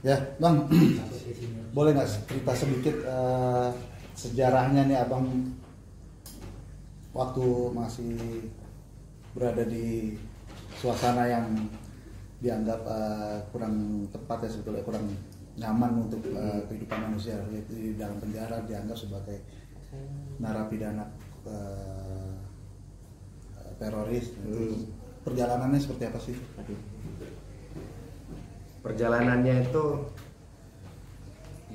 Ya, Bang, boleh nggak cerita sedikit sejarahnya nih Abang waktu masih berada di suasana yang dianggap kurang tepat ya, sebetulnya kurang nyaman untuk kehidupan manusia, yaitu di dalam penjara dianggap sebagai narapidana teroris. Perjalanannya seperti apa sih? Perjalanannya itu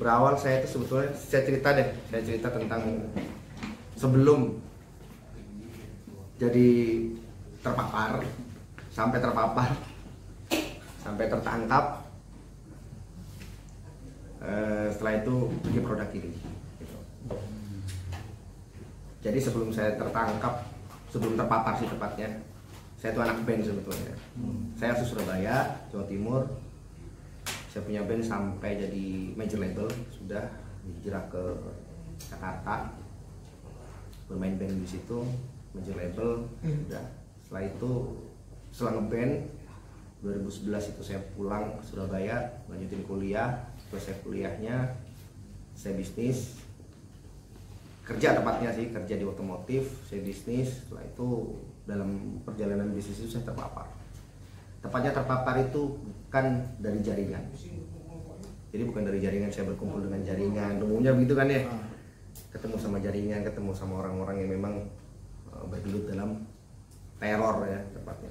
berawal, saya itu sebetulnya saya cerita tentang sebelum jadi terpapar sampai tertangkap, setelah itu bikin produk ini gitu. Jadi sebelum saya tertangkap, sebelum terpapar sih tepatnya, saya itu anak band sebetulnya. Saya asli Surabaya, Jawa Timur. Saya punya band sampai jadi major label, sudah hijrah ke Jakarta, bermain band di situ, major label, sudah. Setelah itu, setelah ngeband 2011 itu saya pulang ke Surabaya, lanjutin kuliah. Setelah saya kuliahnya, saya bisnis, kerja tepatnya sih, kerja di otomotif, saya bisnis. Setelah itu dalam perjalanan bisnis itu saya terpapar. Tepatnya terpapar itu bukan dari jaringan. Jadi bukan dari jaringan, saya berkumpul dengan jaringan, umumnya begitu kan ya. Ketemu sama jaringan, ketemu sama orang-orang yang memang bergelut dalam teror ya tepatnya.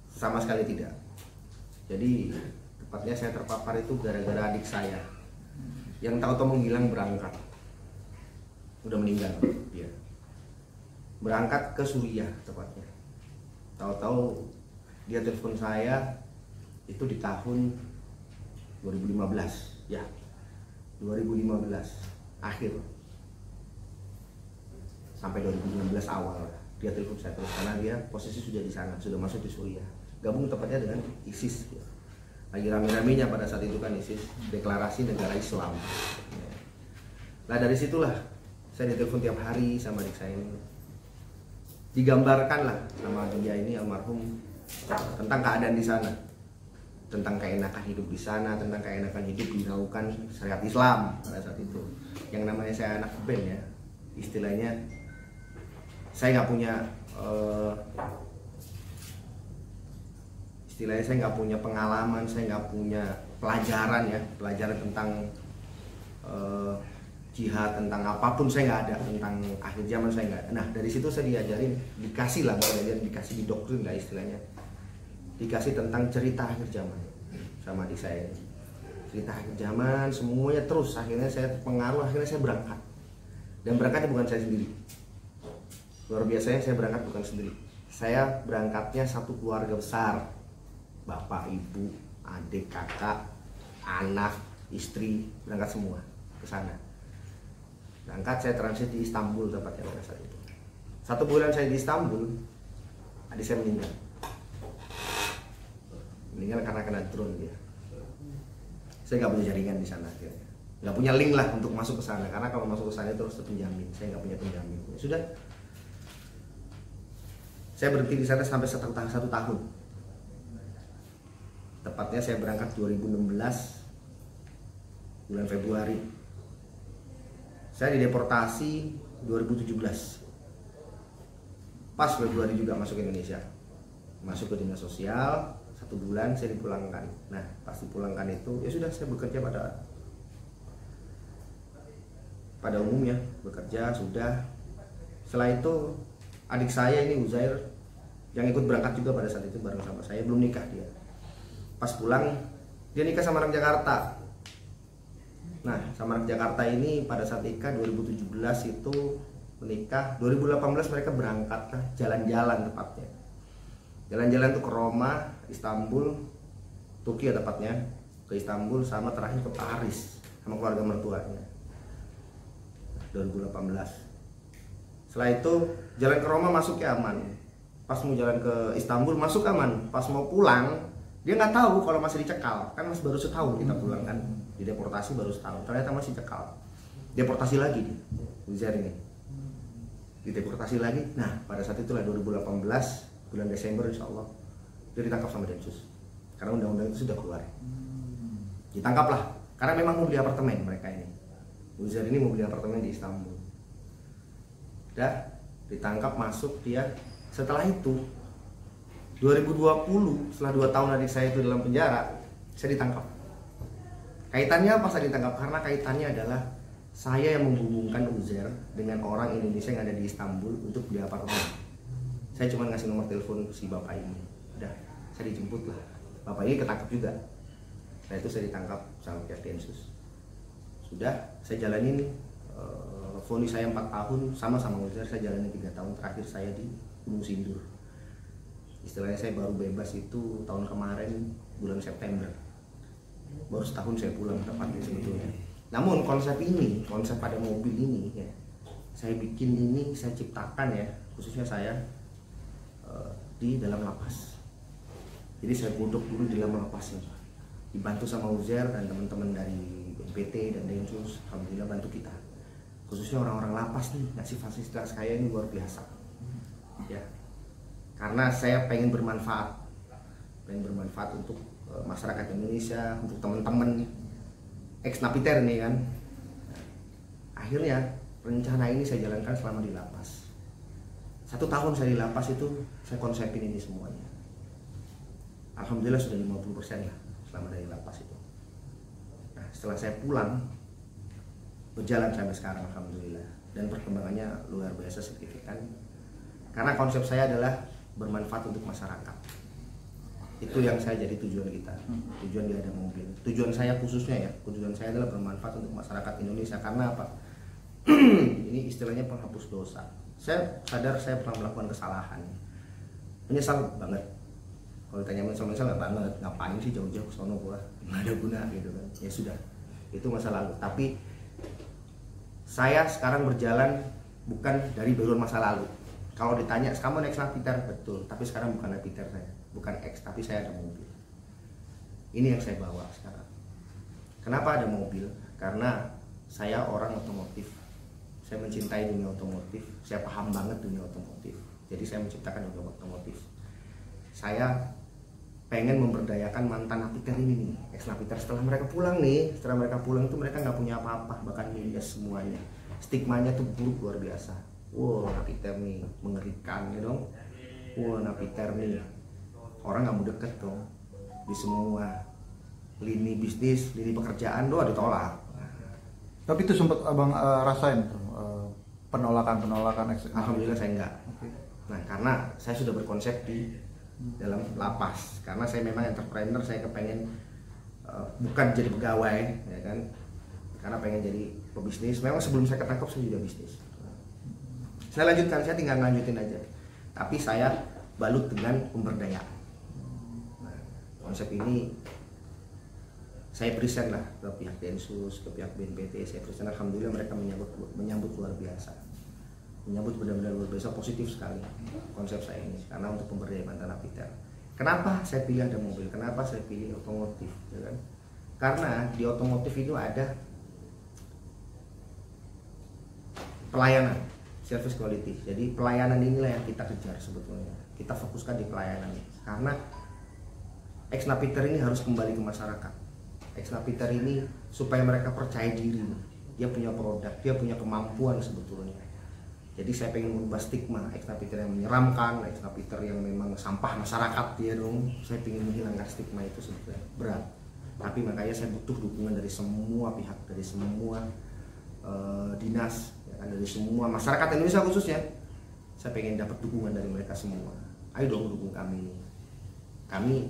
Sama sekali tidak. Jadi tepatnya saya terpapar itu gara-gara adik saya yang tahu-tahu menghilang berangkat. Udah meninggal dia. Berangkat ke Suriah tepatnya. Tahu-tahu dia telepon saya itu di tahun 2015 ya, 2015 akhir sampai 2016 awal dia telepon saya terus, karena dia posisi sudah di sana, sudah masuk di Suriah, gabung tepatnya dengan ISIS ya. Lagi rame-ramenya pada saat itu kan ISIS deklarasi negara Islam ya. Nah dari situlah saya ditelepon tiap hari sama adik saya ini, digambarkan lah sama dia ini almarhum tentang keadaan di sana, tentang keenakan hidup di sana, tentang keenakan hidup di naungan syariat Islam pada saat itu. Yang namanya saya anak band ya, istilahnya saya nggak punya pengalaman, saya nggak punya pelajaran tentang jihad, tentang apapun saya nggak ada, tentang akhir zaman saya nggak ada. Nah dari situ saya diajarin, dikasih didoktrin lah istilahnya, dikasih tentang cerita akhir zaman sama adik saya, cerita akhir zaman semuanya. Terus akhirnya saya terpengaruh, akhirnya saya berangkat, dan berangkatnya bukan saya sendiri. Luar biasanya saya berangkat bukan sendiri, saya berangkatnya satu keluarga besar, bapak, ibu, adik, kakak, anak, istri, berangkat semua ke sana. Berangkat, saya transit di Istanbul tepatnya pada saat itu. 1 bulan saya di Istanbul, adik saya meninggal karena kena drone dia. Saya nggak punya jaringan di sana akhirnya, nggak punya link lah untuk masuk ke sana, karena kalau masuk ke sana itu harus penjamin. Saya nggak punya penjamin. Ya sudah, saya berhenti di sana sampai 1 tahun. Tepatnya saya berangkat 2016 bulan Februari. Saya dideportasi 2017. Pas Februari juga masuk ke Indonesia, masuk ke dinas sosial. 1 bulan saya dipulangkan. Nah pas dipulangkan itu ya sudah, saya bekerja pada umumnya, bekerja sudah. Setelah itu adik saya ini Uzair yang ikut berangkat juga pada saat itu bareng sama saya, belum nikah dia. Pas pulang dia nikah sama anak Jakarta. Nah sama anak Jakarta ini pada saat nikah 2017 itu menikah, 2018 mereka berangkat lah jalan-jalan tepatnya. Jalan-jalan tuh ke Roma, Istanbul, Turki ya tepatnya, ke Istanbul sama terakhir ke Paris sama keluarga mertuanya 2018. Setelah itu jalan ke Roma masuknya aman, pas mau jalan ke Istanbul masuk aman, pas mau pulang dia nggak tahu kalau masih dicekal, kan masih baru setahun kita pulang kan, dideportasi baru setahun, ternyata masih cekal, deportasi lagi Uzair ini, dideportasi lagi. Nah pada saat itulah 2018 bulan Desember insya Allah dia ditangkap sama Densus, karena undang-undang itu sudah keluar. Ditangkaplah karena memang mau beli apartemen mereka ini. Uzair ini mau beli apartemen di Istanbul. Udah ditangkap, masuk dia. Setelah itu 2020, setelah 2 tahun adik saya itu dalam penjara, saya ditangkap. Kaitannya apa saya ditangkap? Karena kaitannya adalah saya yang menghubungkan Uzair dengan orang Indonesia yang ada di Istanbul untuk beli apartemen. Saya cuma ngasih nomor telepon si bapak ini. Udah, saya dijemput lah. Bapak ini ketangkap juga. Nah itu saya ditangkap sama pihak Densus. Sudah, saya jalanin vonis saya 4 tahun sama Uzair. Saya jalanin 3 tahun. Terakhir saya di Gunung Sindur. Istilahnya saya baru bebas itu tahun kemarin bulan September. Baru setahun saya pulang tepatnya sebetulnya. Namun konsep ini, konsep pada mobil ini ya, saya bikin ini, saya ciptakan ya, khususnya saya di dalam lapas. Jadi saya duduk dulu di dalam lapasnya, dibantu sama Uzair dan teman-teman dari BNPT dan Densus, alhamdulillah bantu kita. Khususnya orang-orang lapas nih, ngasih fasilitas kayak ini luar biasa. Ya, karena saya pengen bermanfaat untuk masyarakat Indonesia, untuk teman-teman ex napiter nih kan. Akhirnya rencana ini saya jalankan selama di lapas. 1 tahun saya di lapas itu saya konsepin ini semuanya. Alhamdulillah sudah 50% lah selama dari lapas itu. Nah, setelah saya pulang berjalan sampai sekarang alhamdulillah, dan perkembangannya luar biasa signifikan. Karena konsep saya adalah bermanfaat untuk masyarakat. Itu yang saya jadi tujuan kita. Tujuan dia ada mobil. Tujuan saya khususnya ya, tujuan saya adalah bermanfaat untuk masyarakat Indonesia. Karena apa? Ini istilahnya penghapus dosa. Saya sadar saya pernah melakukan kesalahan. Menyesal banget. Kalau ditanya menyesal nggak banget. Ngapain sih jauh-jauh ke sono gua? Nggak ada guna gitu kan. Ya sudah. Itu masa lalu. Tapi saya sekarang berjalan bukan dari background masa lalu. Kalau ditanya, kamu ex napiter? Betul, tapi sekarang bukan napiter saya, bukan ex, tapi saya ada mobil. Ini yang saya bawa sekarang. Kenapa ada mobil? Karena saya orang otomotif. Saya mencintai dunia otomotif, saya paham banget dunia otomotif. Jadi saya menciptakan dunia otomotif. Saya pengen memberdayakan mantan napiter ini nih, ex napiter. Setelah mereka pulang itu mereka nggak punya apa-apa, bahkan minus semuanya. Stigmanya tuh buruk luar biasa. Wah, napiter nih mengerikan ya dong. Wah, napiter nih orang nggak mau deket dong. Di semua lini bisnis, lini pekerjaan doa ditolak. Tapi itu sempat abang rasain tuh penolakan Alhamdulillah saya enggak. Nah, karena saya sudah berkonsep di dalam lapas. Karena saya memang entrepreneur, saya kepengen bukan jadi pegawai, ya kan? Karena pengen jadi pebisnis. Memang sebelum saya ketangkap saya juga bisnis. Saya lanjutkan, saya tinggal lanjutin aja. Tapi saya balut dengan pemberdayaan. Nah, konsep ini saya present lah ke pihak Densus, ke pihak BNPT. Saya present, alhamdulillah mereka menyambut luar biasa. Menyambut benar-benar luar biasa, positif sekali konsep saya ini. Karena untuk pemberdayaan mantan napiter. Kenapa saya pilih ada mobil? Kenapa saya pilih otomotif? Ya kan? Karena di otomotif itu ada pelayanan, service quality. Jadi pelayanan inilah yang kita kejar sebetulnya. Kita fokuskan di pelayanan. Karena ex napiter ini harus kembali ke masyarakat. Ex napiter ini supaya mereka percaya diri. Dia punya produk, dia punya kemampuan sebetulnya. Jadi saya pengen mengubah stigma ex napiter yang menyeramkan, ex napiter yang memang sampah masyarakat dia dong. Saya pengen menghilangkan stigma itu sebetulnya berat. Tapi makanya saya butuh dukungan dari semua pihak, dari semua dinas, ya kan, dari semua masyarakat Indonesia khususnya. Saya pengen dapat dukungan dari mereka semua. Ayo dong dukung kami. Kami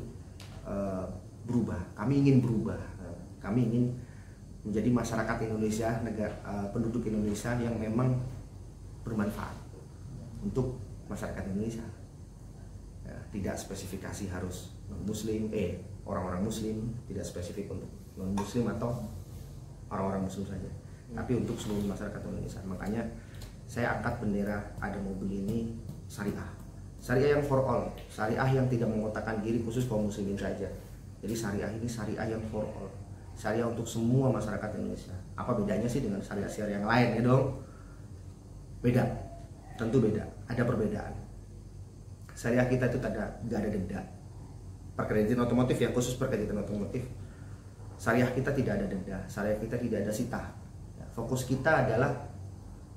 berubah, kami ingin berubah, kami ingin menjadi masyarakat Indonesia, penduduk Indonesia yang memang bermanfaat untuk masyarakat Indonesia. Ya, tidak spesifikasi harus non-muslim, orang-orang muslim, tidak spesifik untuk non-muslim atau orang-orang muslim saja, tapi untuk seluruh masyarakat Indonesia. Makanya saya angkat bendera ada mobil ini syariah. Syariah yang for all, syariah yang tidak mengotakkan diri khusus kaum muslimin saja. Jadi syariah ini syariah yang for all, syariah untuk semua masyarakat Indonesia. Apa bedanya sih dengan syariah-syariah yang lain ya dong? Beda, tentu beda, ada perbedaan. Syariah kita itu nggak ada denda. Perkreditan otomotif ya, khusus perkreditan otomotif syariah kita tidak ada denda, syariah kita tidak ada sita. Ya, fokus kita adalah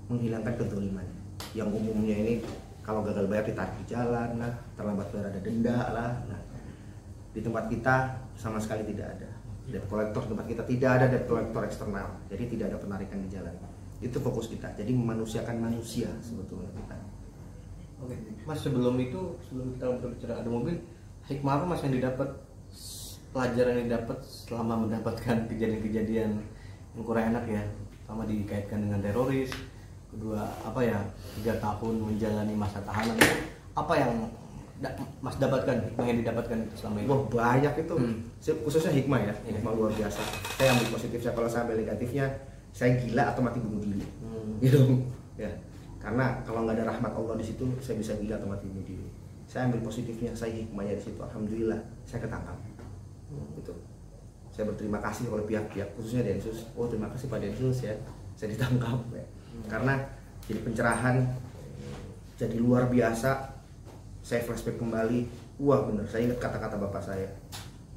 menghilangkan kezaliman. Yang umumnya ini kalau gagal bayar ditarik di jalan lah, terlambat bayar ada denda lah. Nah, di tempat kita sama sekali tidak ada. Debt collector tempat kita tidak ada debt collector eksternal, jadi tidak ada penarikan di jalan. Itu fokus kita, jadi memanusiakan manusia sebetulnya kita. Oke, Mas, sebelum kita berbicara ada mobil, hikmah apa Mas yang didapat, pelajaran yang didapat selama mendapatkan kejadian-kejadian yang kurang enak ya, sama dikaitkan dengan teroris, kedua 3 tahun menjalani masa tahanan, apa yang Mas dapatkan, hikmah yang didapatkan selama ini? Wah, banyak itu, khususnya hikmah ya, hikmah luar biasa. Saya ambil positifnya, kalau saya ambil negatifnya, saya gila atau mati bunuh diri, gitu ya. Karena kalau nggak ada rahmat Allah di situ, saya bisa gila atau mati bunuh diri. Saya ambil positifnya, saya hikmahnya di situ. Alhamdulillah, saya ketangkap. Gitu. Saya berterima kasih oleh pihak-pihak, khususnya Densus. Oh, terima kasih Pak Densus ya, saya ditangkap. Ya. Karena jadi pencerahan, jadi luar biasa. Saya flashback kembali, wah bener, saya ingat kata-kata bapak saya.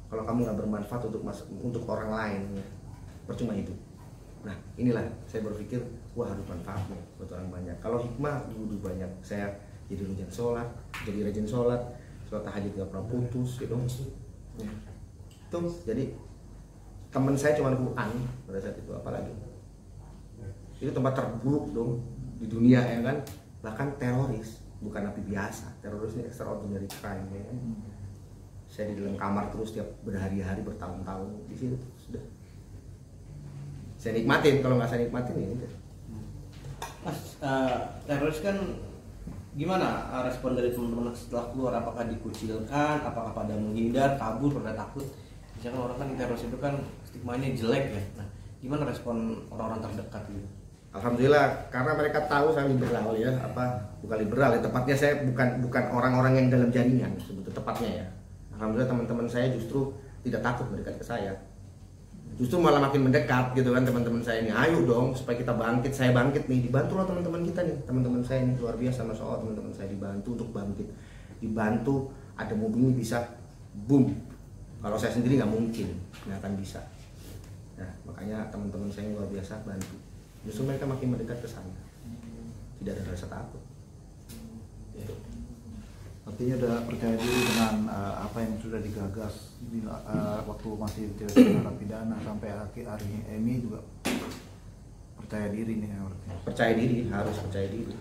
Kalau kamu nggak bermanfaat untuk orang lain, ya, percuma hidup. Nah, inilah saya berpikir, wah harus manfaatnya buat orang banyak. Kalau hikmah dulu banyak, saya jadi rajin sholat tahajud nggak pernah putus, gitu. Ya. Itu jadi teman saya cuma Quran pada saat itu, apalagi itu tempat terburuk dong di dunia ya kan, bahkan teroris. Bukan napi biasa, teroris ini extraordinary crime ya kan? Saya di dalam kamar terus tiap berhari-hari bertahun-tahun di situ sudah. Saya nikmatin, kalau nggak saya nikmatin ya udah. Mas, teroris kan gimana respon dari teman-teman setelah keluar? Apakah dikucilkan, apakah pada menghindar, kabur, pada takut? Misalkan orang kan teroris itu kan stigmanya jelek ya. Nah, gimana respon orang-orang terdekat gitu? Alhamdulillah, karena mereka tahu saya liberal ya, bukan liberal ya, tepatnya saya bukan orang-orang yang dalam jaringan sebetulnya tepatnya ya. Alhamdulillah teman-teman saya justru tidak takut mendekat ke saya, justru malah makin mendekat gitu kan teman-teman saya ini. Ayo dong supaya kita bangkit, saya bangkit nih, dibantu lah teman-teman kita nih, teman-teman saya ini luar biasa, masya Allah teman-teman saya dibantu untuk bangkit, dibantu ada mobil ini bisa boom. Kalau saya sendiri nggak mungkin, nggak akan bisa. Nah makanya teman-teman saya luar biasa bantu. Justru mereka makin mendekat ke sana, tidak ada rasa takut. Gitu. Artinya udah percaya diri dengan apa yang sudah digagas waktu masih jadi narapidana sampai akhir hari ini juga percaya diri nih. Percaya diri, harus percaya diri.